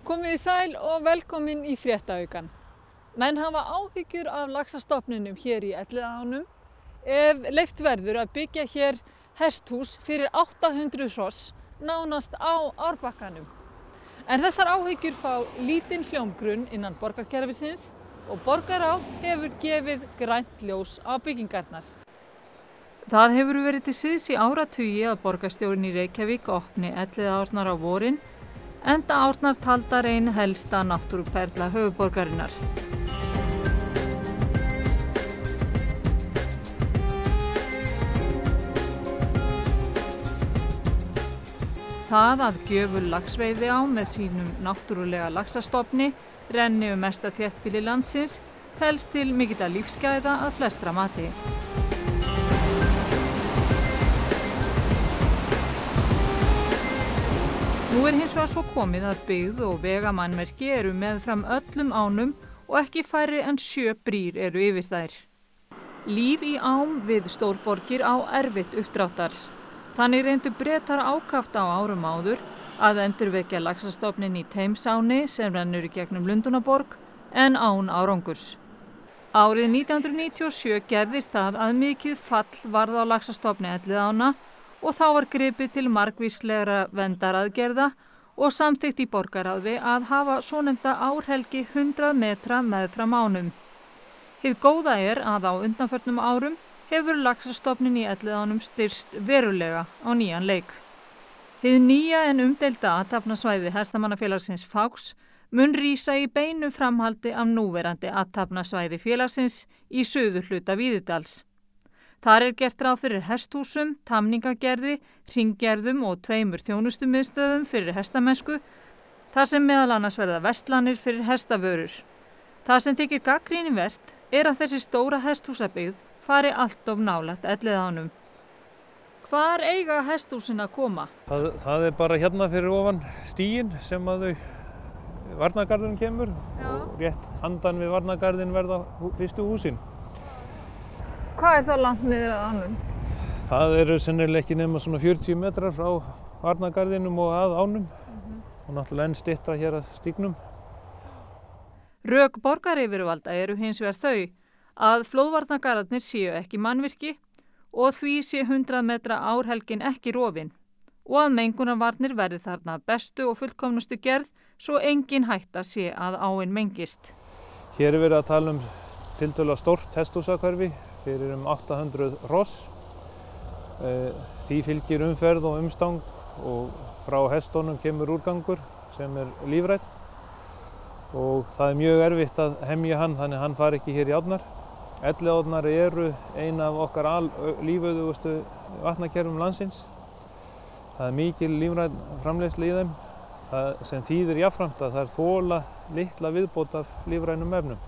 Komið í sæl og velkomin í fréttaaukan. Menn hafa áhyggjur af laxastofninum hér í Elliðaánum ef leyft verður að byggja hér hesthús fyrir 800 hross nánast á árbakkanum. En þessar áhyggjur fá lítinn hljómgrunn innan borgarkerfisins og borgarráð hefur gefið grænt ljós á byggingarnar. Það hefur verið til síðs í áratugi að borgarstjórinn í Reykjavík opni Elliðaárnar á vorin, enda árnar taldar ein helsta náttúruperla höfuðborgarinnar. Það að gjöful laxveiði á með sínum náttúrulega laxastofni renni mesta þéttbýli landsins telst til mikilla lífsgæða að flestra mati. Nú hins vegar svo komið að byggð og vegamannmerki eru meðfram öllum ánum og ekki færri en 7 brýr eru yfir þær. Líf í ám við stórborgir á erfitt uppdráttar. Þannig reyndu Bretar ákaft á árum áður að endurvekja laxastofninn í Theimsáni sem rennur í gegnum Lundúnaborg en án árangurs. Árið 1997 gerðist það að mikið fall varð á laxastofni Elliðaána og þá var gripið til margvíslegra verndaraðgerða og samþykkt í borgarráði að hafa svonefnda árhelgi 100 metra meðfram ánum. Hið góða er að á undanförnum árum hefur laxastofninn í Elliðaánum styrkst verulega á nýjan leik. Hið nýja en umdeilda athafnasvæði hestamannafélagsins Fáks mun rísa í beinu framhaldi af núverandi athafnasvæði félagsins í suðurhluta Víðidals. Þar gert ráð fyrir hesthúsum, tamningagerði, hringgerðum og 2 þjónustumiðstöðum fyrir hestamennsku, þar sem meðal annars verða verslanir fyrir hestavörur. Það sem þykir gagnrýnivert er að þessi stóra hesthúsabyggð fari allt of nálægt Elliðaánum. Hvar eiga hesthúsin að koma? Það bara hérna fyrir ofan stíginn sem að varnargarðurinn kemur. Og rétt handan við varnargarðinn verða fyrstu húsin. Hvað þá langt niður að ánum? Það eru sennilega ekki nema svona 40 metrar frá varnargarðinum og að ánum. Og náttúrulega enn styttra hér að stígnum. Rök borgaryfirvalda eru hins vegar þau að flóðvarnargarðarnir séu ekki mannvirki og því sé 100 metra árhelgin ekki rofin og að mengunarvarnir verði þarna bestu og fullkomnustu gerð svo engin hætta sé að áin mengist. Hér verið að tala tiltölulega stórt hesthúsahverfi fyrir 800 hross. Því fylgir umferð og umstang og frá hestunum kemur úrgangur sem lífrænn og það mjög erfitt að hemja hann, þannig að hann fari ekki hér í árnar. Elliðaárnar eru ein af okkar lífauðugustu vatnakerfum landsins. Það mikil lífræn framleiðsla í þeim, sem þýðir jafnframt að það þola litla viðbót af lífrænum efnum.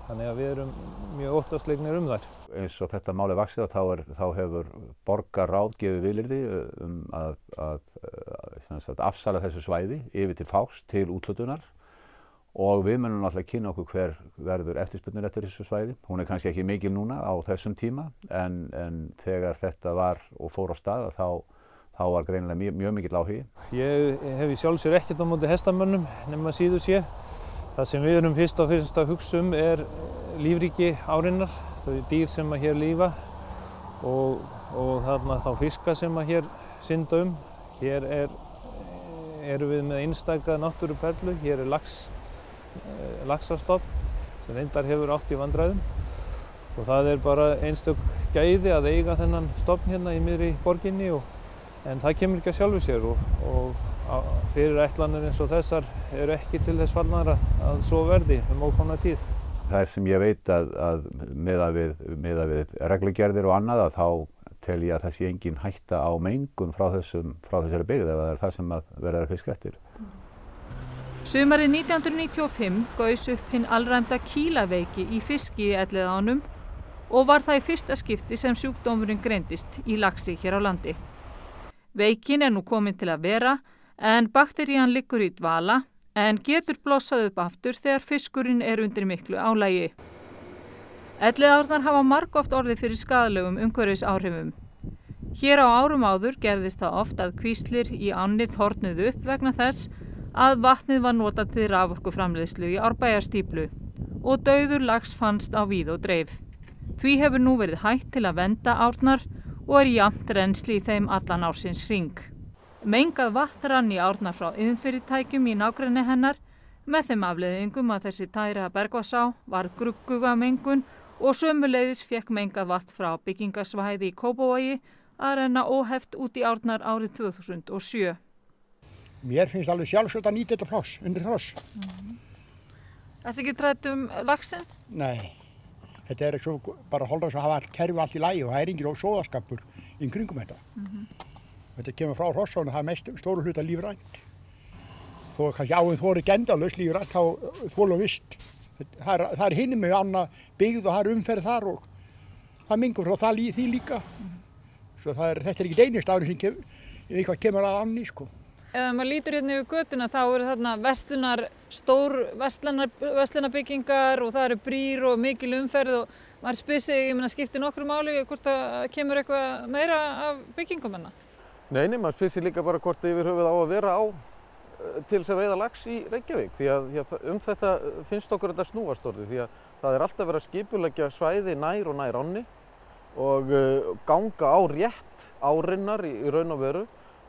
Þannig að við erum mjög óttaslegnir þær. Eins og þetta mál vaxið þá hefur borgarráð gefið vilyrði að afsala þessu svæði yfir til Fáks til úthlutunar og við munum náttúrulega kynna okkur hver verður eftirspurnin eftir þessu svæði. Hún kannski ekki mikil núna á þessum tíma en þegar þetta var og fór á stað þá var greinilega mjög mikill áhugi. Ég hef í sjálfsér ekkert á móti hestamönnum nema síður sé. Það sem við erum fyrst og fremst að hugsa er lífríki árinnar, þau dýr sem hér lífa og þarna þá fiska sem hér synda Hér erum við með einstaka náttúruperlu, hér laxastofn sem reyndar hefur átt í vandræðum og það bara einstök gæði að eiga þennan stofn hérna í miðri borginni en það kemur ekki að sjálfu sér og fyrirætlanir eins og þessar eru ekki til þess fallnar að svo verði ókomna tíð. Það sem ég veit að miðað við reglugerðir og annað þá tel ég að það sé engin hætta á mengun frá þessari byggð ef það það sem verður að fiska eftir. Sumarið 1995 gaus upp hinn alræmda kýlaveiki í fiski í Elliðaánum og var það í fyrsta skipti sem sjúkdómurinn greindist í laxi hér á landi. Veikin nú komin til að vera en bakterían liggur í dvala en getur blossað upp aftur þegar fiskurinn undir miklu álagi. Elliðaárnar hafa margoft orðið fyrir skaðlegum umhverfisáhrifum. Hér á árum áður gerðist það oft að kvíslir í ánni þornuðu upp vegna þess að vatnið var notað til raforkuframleiðslu í Árbæjarstíflu og dauður lax fannst á víð og dreif. Því hefur nú verið hætt til að vernda árnar og er jafnt rennsli í þeim allan ársins hring. Mengað vatn rann í árnar frá iðnfyrirtækjum í nágrenni hennar með þeim afleiðingum að þessi tæra Bergvarsá var grugguga mengun og sömuleiðis fékk mengað vatn frá byggingasvæði í Kópavogi að renna óheft út í árnar árið 2007. Mér finnst alveg sjálfsagt að nýta þetta pláss undir hross. Ertu ekki trætt laxinn? Nei, þetta er svo bara holra svo að hafa kerfi allt í lagi og það er engin sóðaskapur í kringum þetta. Þetta kemur frá hrossunum, það er mest stóru hluta lífrænt. Þó kannski áinn þóri endalaust lífrænt, þá þólu vist. Það er hinum með annað byggð og það er umferð þar og það mingur frá því líka. Svo þetta er ekki einust árið sem eitthvað kemur að annað, sko. Ef maður lítur hérna yfir götuna þá eru þarna stór verslunarbyggingar og það eru brýr og mikil umferð og maður spyr sig, ég meina, skiptir nokkru máli hvort það kemur eitthvað meira af byggingum hérna? Nei, maður spyr sig líka bara hvort yfir höfuð á að vera á til þess að veiða lax í Reykjavík því að þetta finnst okkur þetta snúast orðið því að það er alltaf verið að skipuleggja svæði nær og nær ánni og ganga á rétt árinnar í raun og veru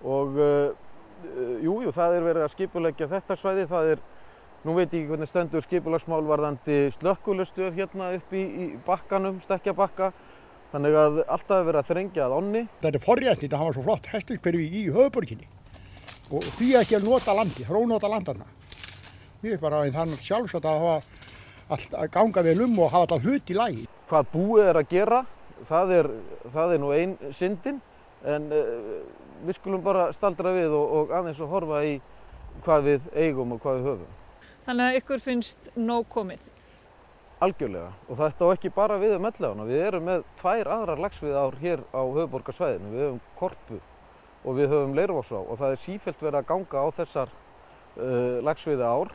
og jú, það er verið að skipuleggja þetta svæði, það er, nú veit ég ekki hvernig stendur skipulagsmál varðandi slökkviliðsstöð hérna upp í bakkanum, Stekkjabakka, þannig að alltaf er verið að þrengja að ánni. Þetta er forréttindi að hafa svo flott hesthúshverfi í höfuðborginni og því ekki að nota landi, þrónota landanna. Mér er bara þannig sjálfsagt að hafa að ganga vel og hafa þetta hlut í lagi. Hvað búið er að gera, það er nú ein syndin, en við skulum bara staldra við og aðeins að horfa í hvað við eigum og hvað við höfum. Þannig að ykkur finnst nóg komið? Algjörlega, og þetta á ekki bara við Elliðaána. Við erum með 2 aðrar laxveiðiár hér á höfuðborgarsvæðinu. Við höfum Korpu og við höfum Leirvogsá og það er sífellt verið að ganga á þessar laxveiðiár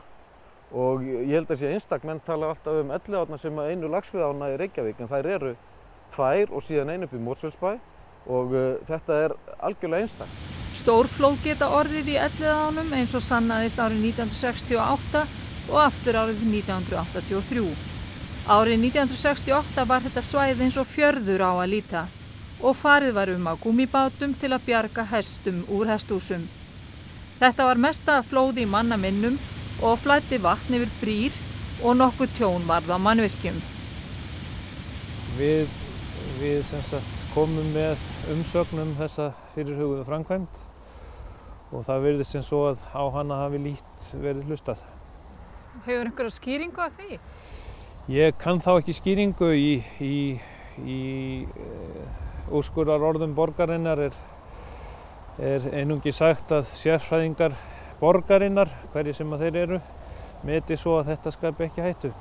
og ég held að sé einstakmenn tala alltaf Elliðaána sem einu laxveiðiána í Reykjavík en þær eru 2 og síðan einu upp í Mosfellsbæ. Og þetta er algjörlega einstakt. Stórflóð geta orðið í Elliðaánum eins og sannaðist árið 1968 og aftur árið 1983. Árið 1968 var þetta svæði eins og fjörður á að líta og farið var á gúmmíbátum til að bjarga hestum úr hesthúsum. Þetta var mesta flóð í manna minnum og flæddi vatn yfir brýr og nokkuð tjón varð á mannvirkjum. Við sem sagt komum með umsögn þessa fyrirhuguðu framkvæmd og það virðist sem svo að á hana hafi lítt verið hlustað. Hefur einhverja skýringu á því? Ég kann þá ekki skýringu í úrskurðarorðum borgarinnar er einungis sagt að sérfræðingar borgarinnar, hverjir sem þeir eru, meti svo að þetta skapi ekki hættu.